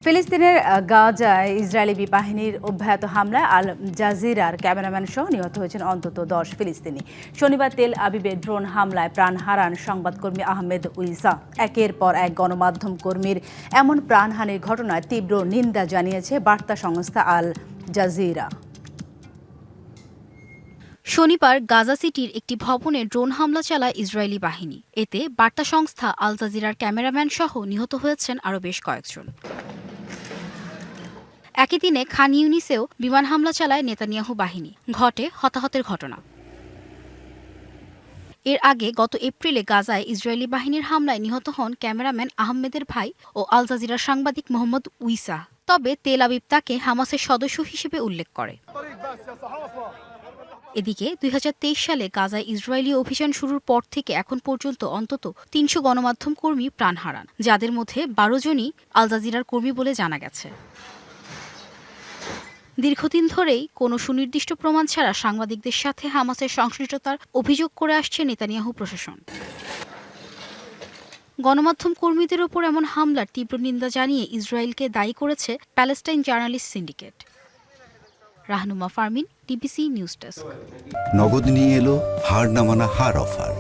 ফিলিস্তিনের গাজায় ইসরায়েলি বাহিনীর অব্যাহত হামলায় আল জাজিরার ক্যামেরাম্যান সহ নিহত হয়েছেন অন্তত 10 ফিলিস্তিনি। শনিবার তেল আবিবে ড্রোন হামলায় প্রাণ হারান সংবাদকর্মী আহমেদ উইসা। একের পর এক গণমাধ্যম কর্মীর এমন প্রাণহানির ঘটনায় তীব্র নিন্দা জানিয়েছে বার্তা সংস্থা আল জাজিরা। শনিবার গাজা সিটির একটি ভবনে ড্রোন হামলা চালায় ইসরায়েলি বাহিনী। এতে বার্তা সংস্থা আল জাজিরার ক্যামেরাম্যান সহ নিহত হয়েছেন আরও বেশ কয়েকজন। একই দিনে খান ইউনিসেও বিমান হামলা চালায় নেতানিয়াহু বাহিনী। ঘটে হতাহতের ঘটনা। এর আগে গত এপ্রিলে গাজায় ইসরায়েলি বাহিনীর হামলায় নিহত হন ক্যামেরাম্যান আহমেদের ভাই ও আল জাজিরার সাংবাদিক মোহাম্মদ উইসা। তবে তেল আবিব তাকে হামাসের সদস্য হিসেবে উল্লেখ করে। এদিকে ২০২৩ সালে গাজায় ইসরায়েলি অভিযান শুরুর পর থেকে এখন পর্যন্ত অন্তত ৩০০ গণমাধ্যম কর্মী প্রাণ হারান, যাদের মধ্যে ১২ জনই আল জাজিরার কর্মী বলে জানা গেছে। দীর্ঘদিন ধরেই কোনো সুনির্দিষ্ট প্রমাণ ছাড়া সাংবাদিকদের সাথে হামাসের সংশ্লিষ্টতার অভিযোগ করে আসছে নেতানিয়াহু প্রশাসন। গণমাধ্যম কর্মীদের ওপর এমন হামলার তীব্র নিন্দা জানিয়ে ইসরায়েলকে দায়ী করেছে Palestine journalist syndicate. Rahnuma Fermin, DBC news desk. নগদ নিয়ে এলো হার না মানা হার অফার।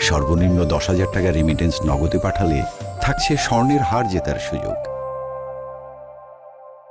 সর্বনিম্ন ১০,০০০ টাকা রেমিটেন্স নগদে পাঠালে থাকছে স্বর্ণের হার জেতার সুযোগ।